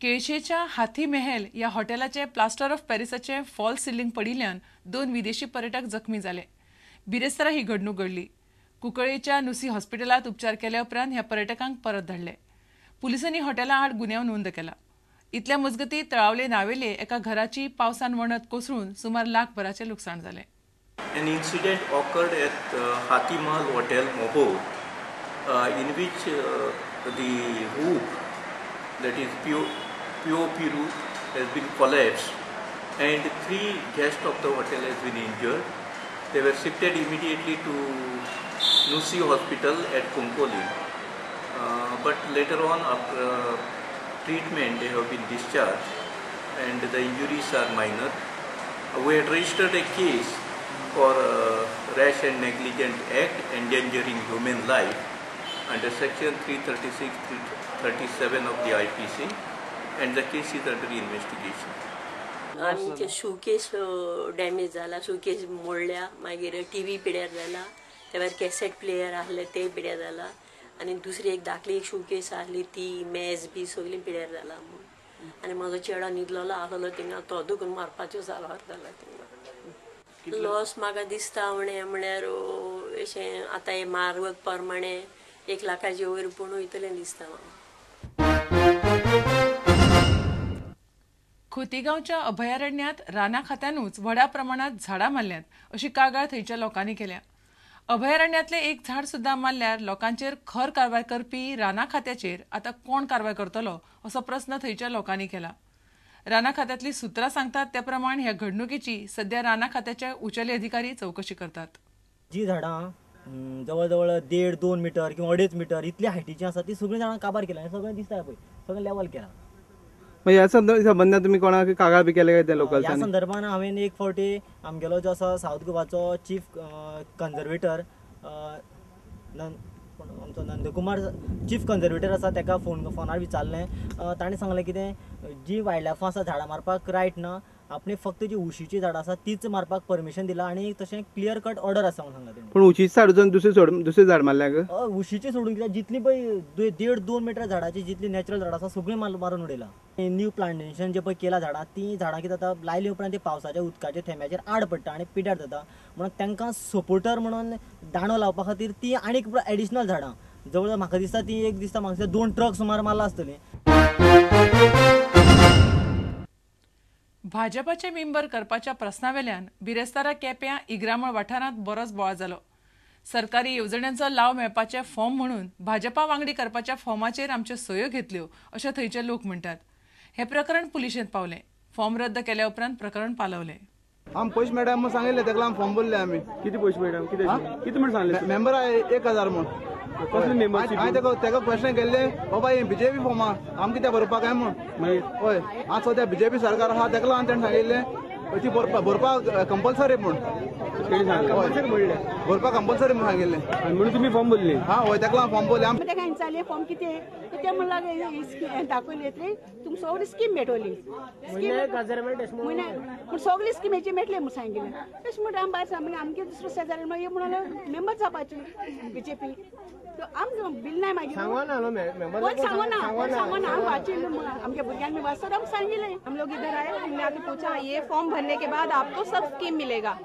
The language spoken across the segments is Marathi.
केळशेच्या हाथी महल या हॉटेलाचे प्लास्टर ऑफ पॅरिसाचे फॉल सिलिंग पडिल्ल्यान 2 विदेशी पर्यटक जखमी झाले. बिरेस्तारा ही घडणूक घडली. कुंकळेच्या नुसी हॉस्पिटलात उपचार केल्या उपरांत ह्या पर्यटकांक परत धाडले. पुलिसांनी हॉटेला आड गुन्यांव नोंद केला. इतल्या मजगतीं तळावले नावेले एका घराची पावसान वणत कोसळून सुमार लाखभराचें लुकसाण जालें. An incident occurred at Hathi Mahal Hotel, Mobile, in which the roof, that is POP roof, has been collapsed and 3 guests of the hotel has been injured. They were shifted immediately to Nusi Hospital at Kunkoli, but later on after treatment they have been discharged and the injuries are minor. We had registered a case for rash and negligent act endangering human life under section 336-337 of the IPC, and the case is under investigation. आमचे शोकेस डॅमेज जाला, शोकेस मोडल्या, मागीर टीव्ही पिड्यार जाला, त्यावर कॅसेट प्लेयर आहले ते पिड्यार जाला आणि दुसरी एक धाकली एक शोकेस आहली ती मेज बी सगळी पिड्यार जाला. आणि म्हाजो चेडो न्हिदलेलो आहलो थिंगा तो दुखून मारपाचो जाला थिंगा. लॉस म्हाका दिसता म्हळ्यार अशें आतां हे मारवत प्रमाणे 1 लाखाचे वयर पूण वयतलें दिसता. खोतीगांवच्या अभयारण्यात राना खात्यानूच व्हड्या प्रमाणात झाडां मारल्यात अशी कागाळ थंयच्या लोकांनी केल्या. अभयारण्यातले एक झाड सुद्दां मारल्यार लोकांचेर खर कारवाय करपी राना खात्याचेर आतां कोण कारवाय करतलो असो प्रस्न थंयच्या लोकांनी केला. राना खात्यातली सुत्रां सांगतात त्या प्रमाण ह्या घडणुकेची सध्या राना खात्याचे उचेले अधिकारी चौकशी करतात. जी झाडां जवळ जवळ 1.5-2 मीटर किंवा 2.5 मीटर इतली हायटीची आसा ती सगळीं जाणां काबार केला. सगळें दिसता पळय, सगळें लेवल केला. ह्या संबंधात तुमी कोणाक कागाळ बी केले काय लोकल? ह्या संदर्भान हांवें एक फावटी आमगेलो जो आसा सावथ गोवाचो चीफ कन्जर्वेटर आमचो नंदकुमार चीफ कन्जर्वेटर आसा ताका फोनार विचारलें. ताणें सांगलें कितें जी वायल्ड लायफ आसा झाडां मारपाक रायट ना, आपणे फक्त जी उशीची झाडां आसा तीच मारपाक परमिशन दिला आणि तशें क्लियर कट ऑर्डर आसा म्हणून सांगला तेणी. पूण उशीची झाड दुसरी झाड मारल्याक उशीची सोडून कित्याक जितली पळय 1.5-2 मीटर झाडाची जितली नॅचरल झाडां आसा सगळीं मारून उडयला. न्यू प्लांटेशन जे पळय केला झाडां ती झाडां कितें जाता लायली उपरांत ती पावसाच्या उदकाच्या थेंब्याचेर आड पडटा आणि पिड्यार जाता. म्हणून तांकां सपोर्टर म्हणून दांडो लावपा खातीर ती आनीक एडिशनल झाडां जवळ म्हाका दिसता ती एक दिसता म्हाका 2 ट्रक सुमार मारला आसतली. भाजपाचे मेंबर करपाच्या प्रस्नावेल्यान बिरेस्तारा केप्यां इग्रामळ वाठारांत बरोच बोवाळ जालो. सरकारी येवजण्यांचो लाव मेळपाचे फॉर्म म्हणून भाजपा वांगडी करपाच्या फॉर्माचेर आमच्यो सयो घेतल्यो अशें थंयचे लोक म्हणटात. हे प्रकरण पुलिशेंत पावलें. फॉर्म रद्द केल्या उपरांत प्रकरण पालवलें. आम पयशे मेळटा म्हूण सांगिल्लें ताका लागून फॉर्म भरले आमी. किती पयशे मेळटा कितें म्हण सांगलें? मेंबर 1000 म्हूण. कसली मेंबरशीप? हांवें ताका क्वेश्चन केल्लें बाबा हे बीजेपी फॉर्मा आमकां कित्याक भरपाक काय म्हूण. मागीर हय आज सद्या बीजेपी सरकार आहा ताका लागून ताणें सांगिल्लें ती भरपाक कंपल्सरी म्हूण. भरपाक कंपल्सरी म्हूण सांगिल्लें म्हणून तुमी फॉर्म भरले? हां हय ताका लागून फॉर्म भरले. आमी ताका विचारलें फॉर्म कितें ते म्हणल्यार दाखयलें तुमकां सगळी स्कीम मेळटली. पूण सगळी स्किमीची मेळटली म्हूण सांगिल्लें. तशें म्हणटा आमी भायर सांग आमगे दुसरो शेजारी मागीर म्हणाले मेंबर जावपाचें बीजेपी. आमकां बिल नाही मागीर सांगना हम वाचिल्लें आमगे भुरग्यांनी वाचता आमकां सांगिल्लें. हम लोग इधर आए, हमने आके पूछा ये फॉर्म भरने के बाद आपको सब स्कीम मिलेगा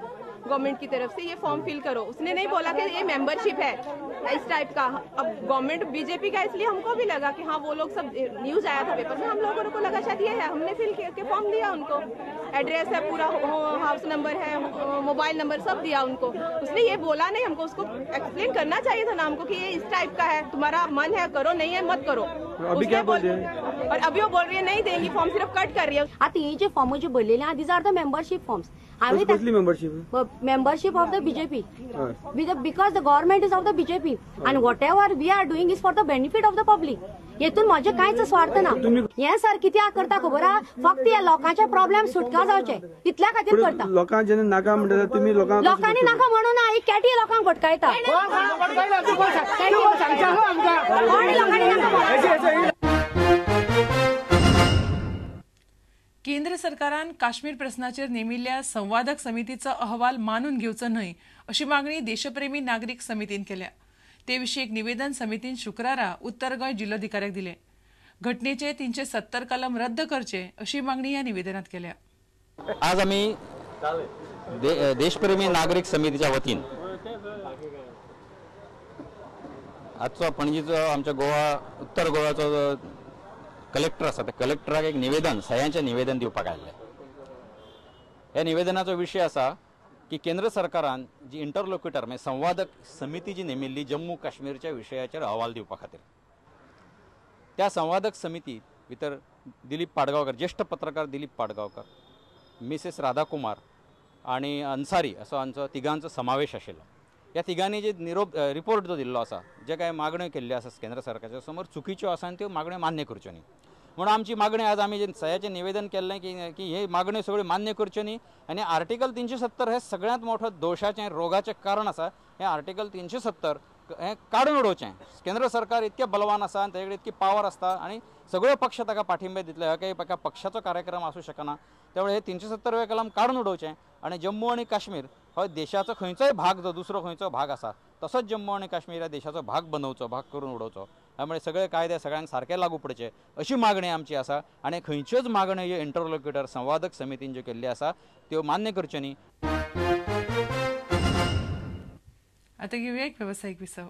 गवर्नमेंट की तरफ से, ये फॉर्म फिल करो. उसने नहीं बोला कि ये मेंबरशिप है इस टाइप का. अब गवर्नमेंट बीजेपी का इसलिए हमको भी लगा कि हाँ वो लोग सब न्यूज आया था पेपर में, हम लोगों को लगा शायद ये है. हमने फिल करके फॉर्म दिया उनको, एड्रेस है पूरा, हाउस नंबर है, मोबाइल नंबर सब दिया उनको. उसने ये बोला नहीं हमको, उसको एक्सप्लेन करना चाहिए था ना हमको कि ये इस टाइप का है, तुम्हारा मन है करो, नहीं है मत करो. अभी क्या बोल रही है? और अभी वो बोल रही है नहीं देंगी फॉर्म, सिर्फ कट कर रही है. आता हे जे फॉर्म जे भरलेले these are the membership forms. Membership of the BJP because the government is of the BJP and whatever we are doing is for the benefit of the public. येतून माझे कांयच स्वार्थ ना. हे सर कित्याक करता खबर आहा? फक्त या लोकांचे प्रॉब्लेम सुटका जावचे इतल्या खातीर करता. लोकांचे नाका म्हणटा तुम्ही लोकांनी नाका म्हणून ना ही कॅटी लोकांक भटकायता. केंद्र सरकारान काश्मीर प्रश्नाचेर नेमिल्ल्या संवादक समितीचो अहवाल मानून घेवचो न्हय अशी मागणी देशप्रेमी नागरीक समितीन केल्या. ते विशीं एक निवेदन समितीन शुक्रारा उत्तर गोंय जिल्लोधिकाऱ्याक दिलें. घटनेचे 370 कलम रद्द करचे अशी मागणी या निवेदनात केल्या. आज आम्ही देशप्रेमी नागरिक समितीच्या वतीन आजचो पणजीचो आमच्या गोवा उत्तर गोवाचो कलेक्टर आसा त्या कलेक्टराक एक निवेदन सह्यांचें निवेदन दिवपाक आयिल्लें. ह्या निवेदनाचो विशय आसा की केंद्र सरकारान जी इंटरलोक्युटर म्हणजे संवादक समिती जी नेमिल्ली जम्मू काश्मीरच्या विशयाचेर अहवाल दिवपा खातीर, त्या संवादक समिती भितर दिलीप पाडगांवकर, ज्येष्ठ पत्रकार दिलीप पाडगांवकर, मिसेस राधा कुमार आणि अन्सारी असो हांचो तिगांचो समावेश आशिल्लो. ह्या तिगांनी जे रिपोर्ट जो दिल्लो आसा, जे कांय मागण्यो केल्ल्यो आसा केंद्र सरकारच्या समोर चुकीच्यो आसा आनी त्यो मागण्यो मान्य करच्यो न्ही म्हणून आमची मागणी आज आमी जे सह्याचें निवेदन केल्लें की हे मागण्यो सगळ्यो मान्य करच्यो न्ही आनी आर्टिकल 370 हे सगळ्यांत मोठो दोशाचें रोगाचें कारण आसा. हें आर्टिकल 370 हें काडून उडोवचें. केंद्र सरकार इतकें बलवान आसा आनी ताचे कडेन इतकी पावर आसता आनी सगळ्यो पक्ष ताका पाठिंबे दितले. हो काही एका पक्षाचो कार्यक्रम आसूं शकना. त्यामुळे हे 370 कलम काडून उडोवचें आनी जम्मू आनी काश्मीर हो देशाचो खंयचोय भाग जो दुसरो खंयचो भाग आसा तसोच जम्मू आनी काश्मीर ह्या देशाचो भाग बनवचो, भाग करून उडोवचो. त्यामुळे सगळे कायदे सगळ्यांक सारके लागू पडचे अशी मागणी आमची आसा. आनी खंयच्योच मागण्यो ह्यो इंटरलोक्युटर संवादक समितीन ज्यो केल्ल्यो आसा त्यो मान्य करच्यो न्ही. आता घेऊया एक व्यावसायिक विसाव.